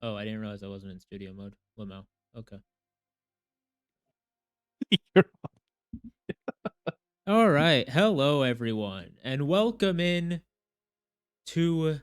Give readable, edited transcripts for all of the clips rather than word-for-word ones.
Oh, I didn't realize I wasn't in studio mode. Limo. Okay. All right. Hello, everyone, and welcome in to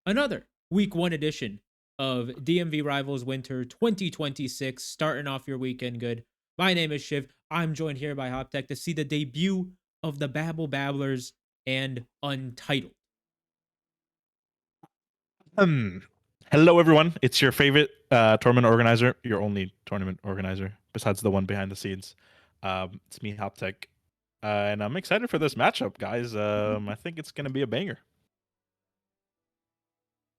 another week one edition of DMV Rivals Winter 2026. Starting off your weekend good. My name is Shiv. I'm joined here by Hoptech to see the debut of the Babble Babblers and Untitled. Um, Hello everyone. It's your favorite tournament organizer, your only tournament organizer besides the one behind the scenes. It's me, Hoptech, and I'm excited for this matchup, guys. I think it's gonna be a banger.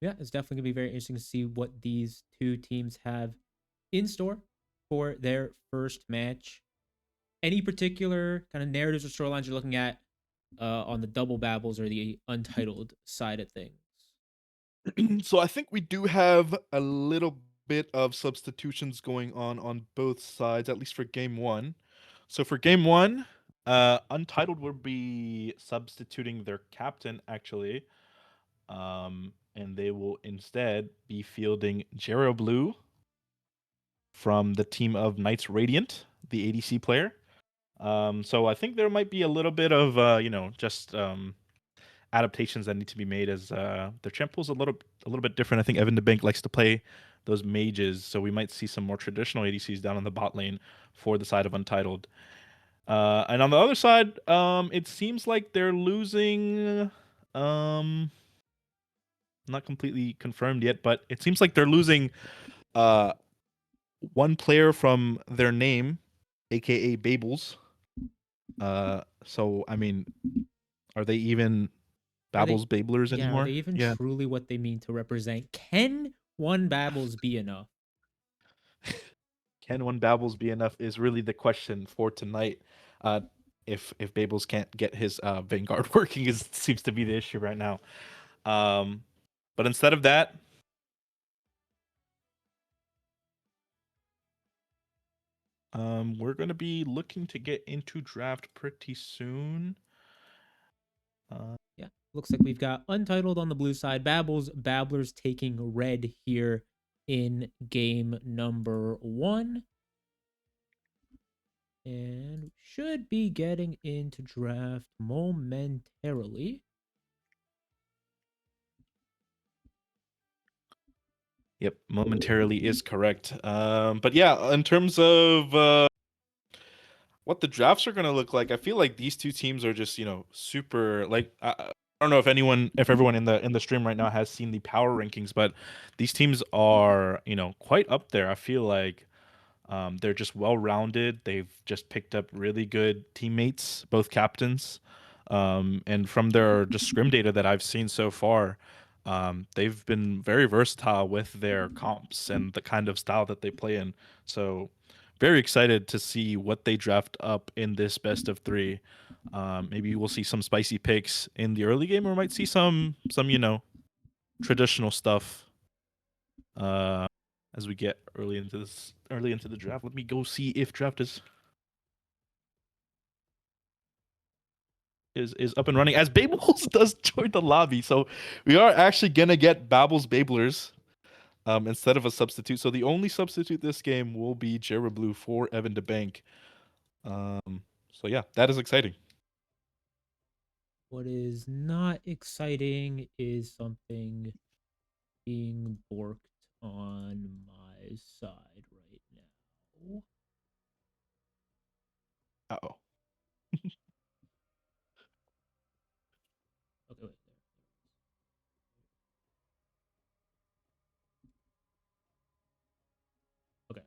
Yeah, it's definitely going to be very interesting to see what these two teams have in store for their first match. Any particular kind of narratives or storylines you're looking at on the double babbles or the untitled side of things? So I think we do have a little bit of substitutions going on both sides, at least for game one. So for game one, Untitled will be substituting their captain actually, and they will instead be fielding Jero Blue from the team of Knights Radiant, the ADC player. So I think there might be a little bit of just adaptations that need to be made as their champ pool's a little bit different. I think Evan DeBank likes to play those mages, so we might see some more traditional ADCs down on the bot lane for the side of Untitled. And on the other side, it seems like they're losing. Not completely confirmed yet, but it seems like they're losing uh, one player from their name, aka Babels. So I mean, are they even Are they, Babels Bablers yeah, are they anymore? even Yeah. truly what they mean to represent? Can one babbles be enough? Can one Babels be enough is really the question for tonight. Uh, if Babels can't get his Vanguard working, is seems to be the issue right now. Um, but instead of that, we're going to be looking to get into draft pretty soon. Yeah, looks like we've got Untitled on the blue side, Babbles, Babblers taking red here in game number one. And should be getting into draft momentarily. Yep, momentarily is correct. But yeah, in terms of what the drafts are going to look like, I feel like these two teams are just super like I don't know if everyone in the stream right now has seen the power rankings, but these teams are quite up there. I feel like they're just well rounded. They've just picked up really good teammates, both captains, and from their just scrim data that I've seen so far. They've been very versatile with their comps and the kind of style that they play in. So very excited to see what they draft up in this best of three. Maybe we'll see some spicy picks in the early game, or might see some traditional stuff uh, as we get early into the draft. Let me go see if draft is up and running as Babels does join the lobby. So we are actually gonna get Babels Bablers instead of a substitute. So the only substitute this game will be Jera Blue for Evan DeBank. So yeah, that is exciting. What is not exciting is something being borked on my side right now. Uh-oh. Okay, wait. Okay,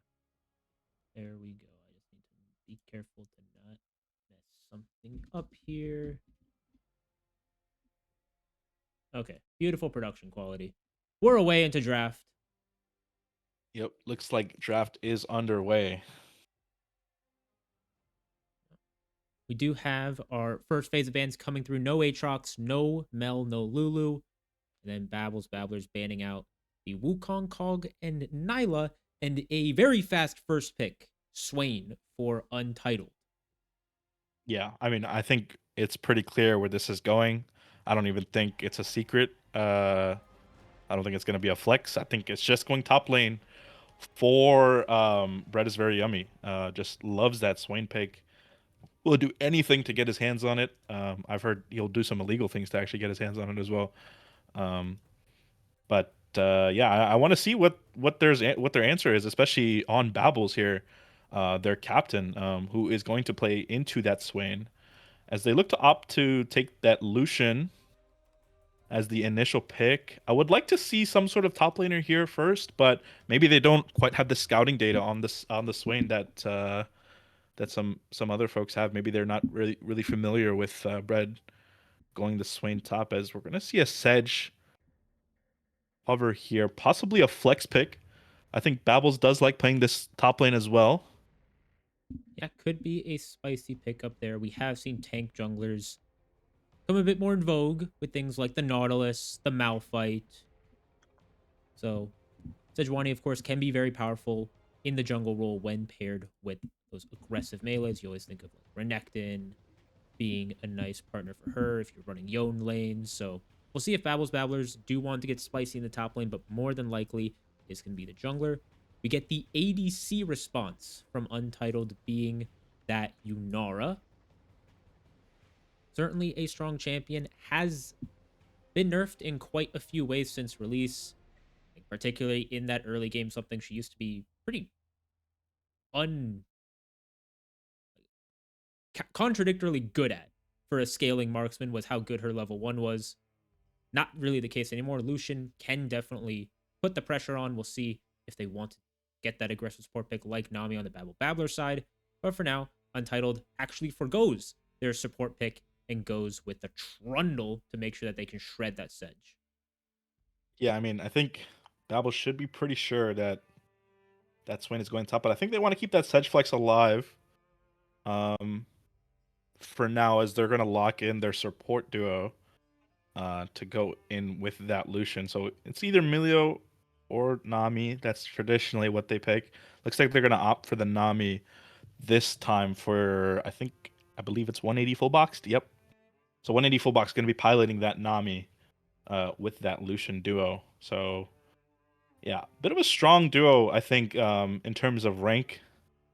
there we go. I just need to be careful to not mess something up here. Okay, beautiful production quality. We're away into draft. Yep, looks like draft is underway. We do have our first phase of bans coming through. No Aatrox, no Mel, no Lulu. And then Babbles, Babblers banning out the Wukong Cog and Nyla. And a very fast first pick, Swain, for Untitled. Yeah, I mean, I think it's pretty clear where this is going. I don't even think it's a secret. I don't think it's going to be a flex. I think it's just going top lane for Bread is very yummy. Just loves that Swain pick. Will do anything to get his hands on it. I've heard he'll do some illegal things to actually get his hands on it as well. Um, but yeah, I want to see what their answer is, especially on Babbles here, their captain, who is going to play into that Swain as they look to opt to take that Lucian as the initial pick. I would like to see some sort of top laner here first, but maybe they don't quite have the scouting data on this on the Swain that some other folks have. Maybe they're not really familiar with Bread going the Swain top, as we're gonna see a Sedge hover here, possibly a flex pick. I think Babbles does like playing this top lane as well. Yeah, could be a spicy pickup there. We have seen tank junglers come a bit more in vogue with things like the Nautilus, the Malphite. So Sejuani, of course, can be very powerful in the jungle role when paired with those aggressive melees. You always think of like Renekton being a nice partner for her if you're running Yone lanes. So we'll see if Babblers do want to get spicy in the top lane, but more than likely is going to be the jungler. We get the ADC response from Untitled being that Yunara. Certainly a strong champion, has been nerfed in quite a few ways since release, like particularly in that early game, something she used to be pretty un contradictorily good at for a scaling marksman was how good her level 1 was. Not really the case anymore. Lucian can definitely put the pressure on. We'll see if they want to get that aggressive support pick like Nami on the Babbler side. But for now, Untitled actually forgoes their support pick and goes with the Trundle to make sure that they can shred that Sedge. Yeah, I mean, I think Babbles should be pretty sure that that Swain is going top, but I think they want to keep that Sedge flex alive. Um, for now, as they're gonna lock in their support duo to go in with that Lucian. So it's either Milio or Nami. That's traditionally what they pick. Looks like they're gonna opt for the Nami this time for I believe it's 180 full boxed. Yep. So 180 full box gonna be piloting that Nami with that Lucian duo. So yeah, bit of a strong duo, I think, in terms of rank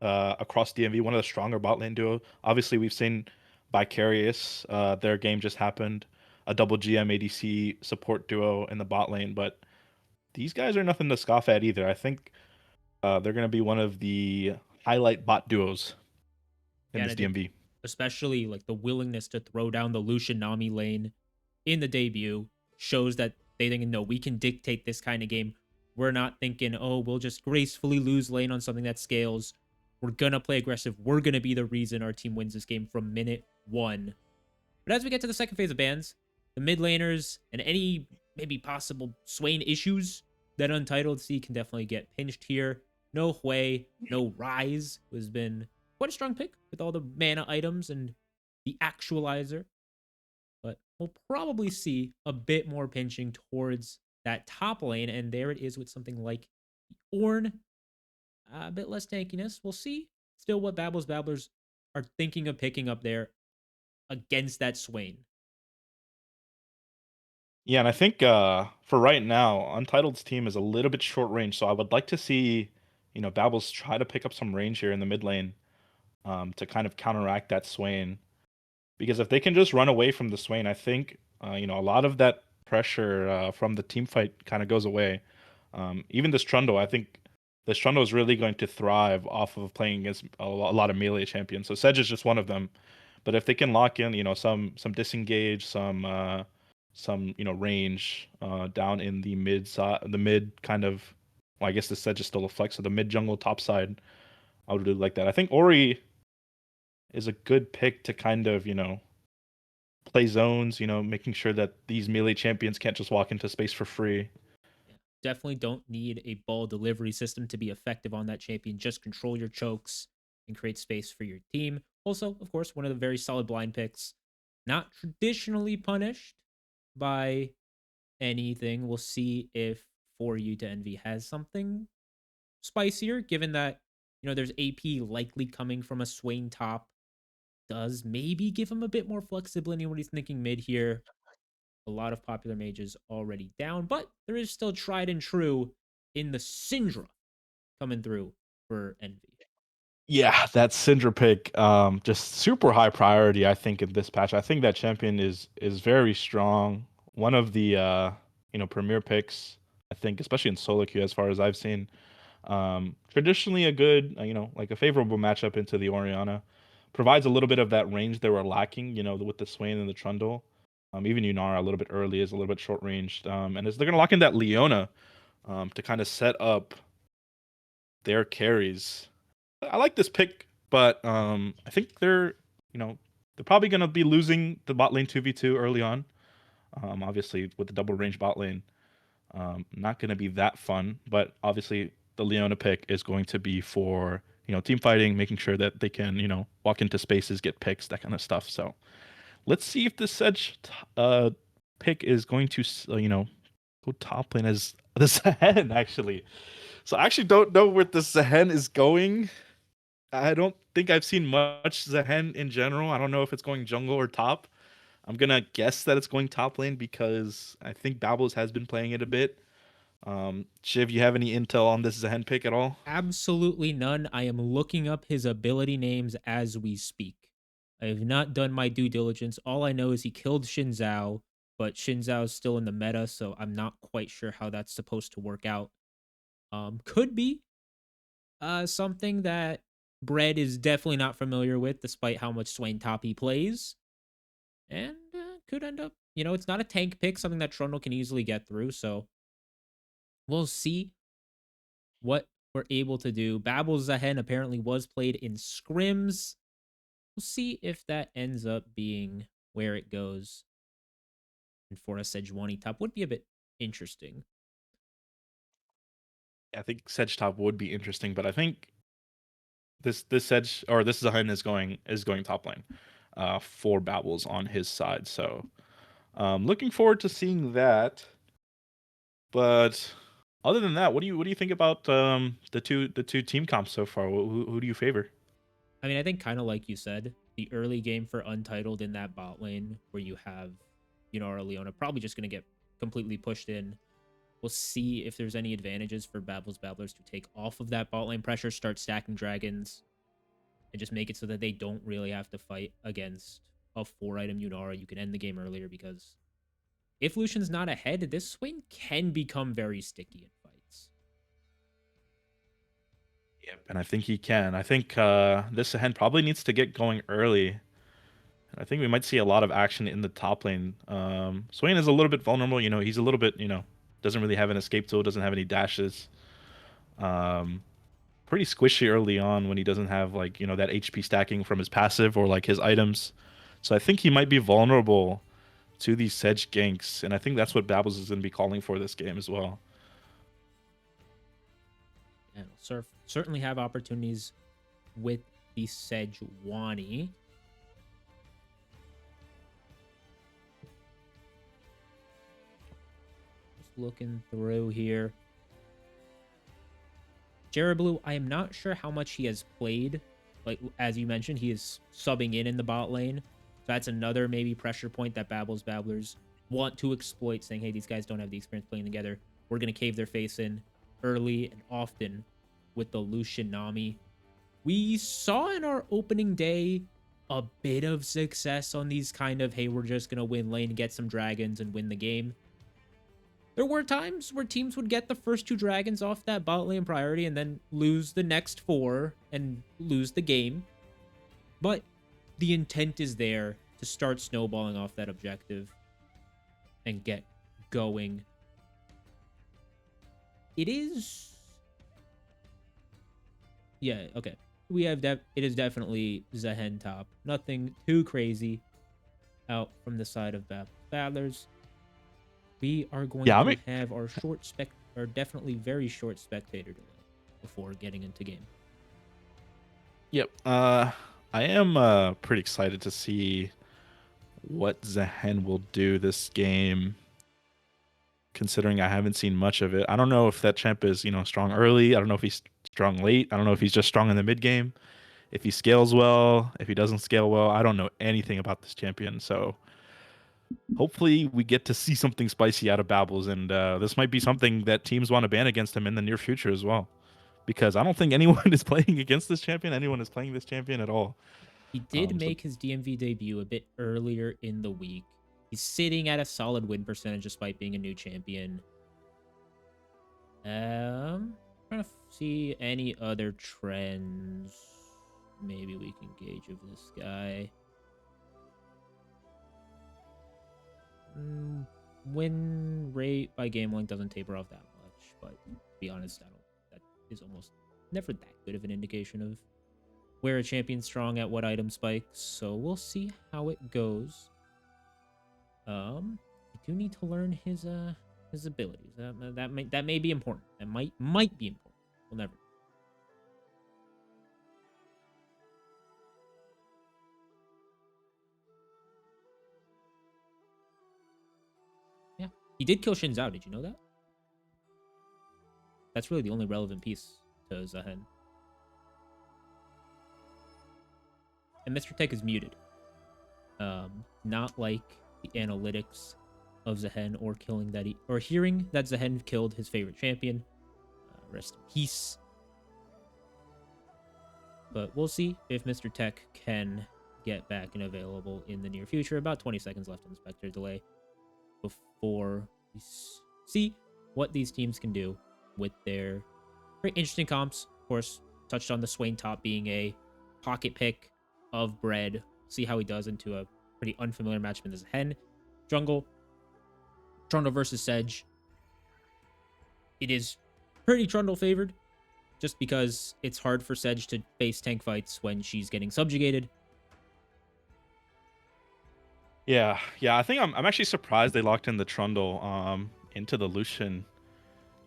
across DMV. One of the stronger bot lane duo. Obviously, we've seen Vicarious. Their game just happened. A double GM ADC support duo in the bot lane, but these guys are nothing to scoff at either. I think they're going to be one of the highlight bot duos Yeah, in and this I think DMV. especially like the willingness to throw down the Lucian Nami lane in the debut shows that they think, no, we can dictate this kind of game. We're not thinking, oh, we'll just gracefully lose lane on something that scales. We're gonna play aggressive. We're gonna be the reason our team wins this game from minute one. But as we get to the second phase of bans, the mid laners and any maybe possible Swain issues that Untitled C can definitely get pinched here. No Hui, no Rise, who has been quite a strong pick with all the mana items and the actualizer. But we'll probably see a bit more pinching towards that top lane. And there it is with something like Ornn. A bit less tankiness. We'll see still what Babblers are thinking of picking up there against that Swain. Yeah, and I think for right now, Untitled's team is a little bit short range, so I would like to see, Babbles try to pick up some range here in the mid lane to kind of counteract that Swain. Because if they can just run away from the Swain, I think a lot of that pressure from the team fight kind of goes away. Even this Trundle, I think this Trundle is really going to thrive off of playing against a lot of melee champions. So Sedge is just one of them. But if they can lock in, some disengage, some range down in the mid side, the mid kind of. Well, I guess the Sedge is still a flex, so the mid jungle top side, I would really like that. I think Ori is a good pick to kind of play zones, making sure that these melee champions can't just walk into space for free. Yeah, definitely don't need a ball delivery system to be effective on that champion. Just control your chokes and create space for your team. Also, of course, one of the very solid blind picks. Not traditionally punished by anything. We'll see if For You to Envy has something spicier, given that, there's AP likely coming from a Swain top. Does maybe give him a bit more flexibility when he's thinking mid here. A lot of popular mages already down, but there is still tried and true in the Syndra coming through for Envy. Yeah, that Syndra pick, just super high priority, I think, in this patch. I think that champion is very strong. One of the premier picks, I think, especially in solo queue, as far as I've seen. Traditionally a good, like a favorable matchup into the Orianna. Provides a little bit of that range they were lacking, with the Swain and the Trundle. Even Yunara a little bit early is a little bit short ranged. And as they're gonna lock in that Leona, to kind of set up their carries. I like this pick, but I think they're probably gonna be losing the bot lane 2v2 early on. Obviously with the double range bot lane. Not going to be that fun, but obviously the Leona pick is going to be for team fighting, making sure that they can walk into spaces, get picks, that kind of stuff. So let's see if this Sedge pick is going to go top lane as the Zehen actually. So I actually don't know where the Zehen is going. I don't think I've seen much Zehen in general. I don't know if it's going jungle or top. I'm gonna guess that it's going top lane because I think Babbles has been playing it a bit. Shiv, you have any intel on this Zehen pick at all? Absolutely none. I am looking up his ability names as we speak. I have not done my due diligence. All I know is he killed Shinzao, but Shinzao is still in the meta, so I'm not quite sure how that's supposed to work out. Could be something that Bread is definitely not familiar with, despite how much Swain top he plays, and could end up. It's not a tank pick, something that Trundle can easily get through. So we'll see what we're able to do. Babel's Zahen apparently was played in scrims. We'll see if that ends up being where it goes. And for a Sejuani top would be a bit interesting. I think Sedge top would be interesting, but I think this Sedge or this Zehen is going top lane, for Babbles on his side. So looking forward to seeing that. But other than that, what do you think about the two team comps so far? Who do you favor? I mean, I think kind of like you said, the early game for Untitled in that bot lane where you have, or Leona probably just going to get completely pushed in. We'll see if there's any advantages for Babel's Babblers to take off of that bot lane pressure, start stacking dragons, and just make it so that they don't really have to fight against a 4-item Yunara. You can end the game earlier because if Lucian's not ahead, this swing can become very sticky in fights. Yep, and I think he can. I think this Zehen probably needs to get going early. I think we might see a lot of action in the top lane. Swain is a little bit vulnerable. He's a little bit, doesn't really have an escape tool, doesn't have any dashes. Um, Pretty squishy early on when he doesn't have like, that HP stacking from his passive or like his items. So I think he might be vulnerable to these Sedge ganks, and I think that's what Babbles is going to be calling for this game as well. And Surf certainly have opportunities with the Sejuani. Just looking through here. Blue, I am not sure how much he has played. Like, as you mentioned, he is subbing in the bot lane. So that's another maybe pressure point that Babblers want to exploit, saying, hey, these guys don't have the experience playing together. We're going to cave their face in early and often with the Lucian Nami. We saw in our opening day a bit of success on these kind of, hey, we're just going to win lane, get some dragons, and win the game. There were times where teams would get the first 2 dragons off that bot lane priority and then lose the next 4 and lose the game. But the intent is there to start snowballing off that objective and get going. It is... Yeah, okay. It is definitely Zehen top. Nothing too crazy out from the side of Battlers. We are going Yeah, I to mean, have our definitely very short spectator delay before getting into game. yep. I am pretty excited to see what Zehen will do this game, considering I haven't seen much of it. I don't know if that champ is, strong early. I don't know if he's strong late. I don't know if he's just strong in the mid game. If he scales well, if he doesn't scale well, I don't know anything about this champion. So hopefully we get to see something spicy out of Babbles, and this might be something that teams want to ban against him in the near future as well. Because I don't think anyone is playing against this champion. Anyone is playing this champion at all. He did So make his DMV debut a bit earlier in the week. He's sitting at a solid win percentage despite being a new champion. Trying to see any other trends. Maybe we can gauge of this guy. Win rate by game length doesn't taper off that much, but to be honest, that is almost never that good of an indication of where a champion's strong at what item spikes. So we'll see how it goes. I do need to learn his abilities. That may be important. That might be important. We'll never. Yeah, he did kill Shin Zhao. Did you know that? That's really the only relevant piece to Zehen. And Mr. Tech is muted. Not like the analytics of Zehen or hearing that Zehen killed his favorite champion. Rest in peace. But we'll see if Mr. Tech can get back and available in the near future. About 20 seconds left in the Spectre delay before we see what these teams can do with their very interesting comps. Of course, touched on the Swain top being a pocket pick of bread. See how he does into a pretty unfamiliar matchup as a Hen. Jungle. Trundle versus Sedge. It is pretty Trundle favored, just because it's hard for Sedge to face tank fights when she's getting subjugated. yeah, I think I'm actually surprised they locked in the Trundle into the Lucian,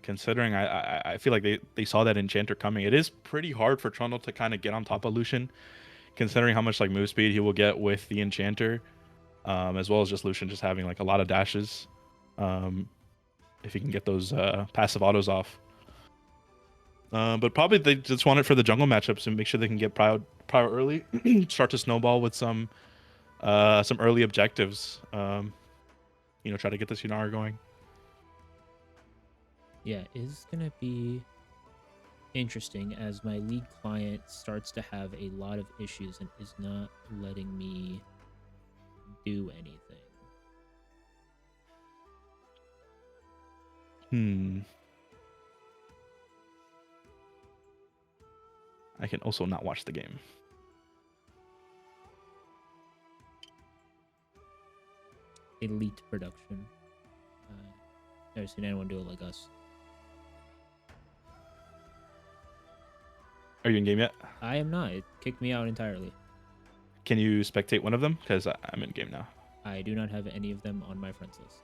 considering I feel like they saw that Enchanter coming. It is pretty hard for Trundle to kind of get on top of Lucian, considering how much like move speed he will get with the Enchanter, as well as just Lucian just having like a lot of dashes, if he can get those passive autos off. But probably they just want it for the jungle matchups and make sure they can get prior early, start to snowball with some early objectives. Try to get this Yunara going. Yeah, it's gonna be interesting as my league client starts to have a lot of issues and is not letting me do anything. I can also not watch the game. Elite production. Never seen anyone do it like us. Are you in game yet? I am not. It kicked me out entirely. Can you spectate one of them? Because I'm in game now. I do not have any of them on my friends list.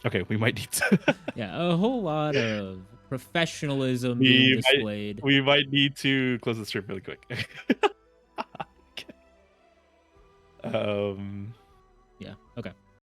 Okay, we might need to. Yeah, a whole lot of professionalism being displayed. We might need to close the stream really quick. Yeah, okay.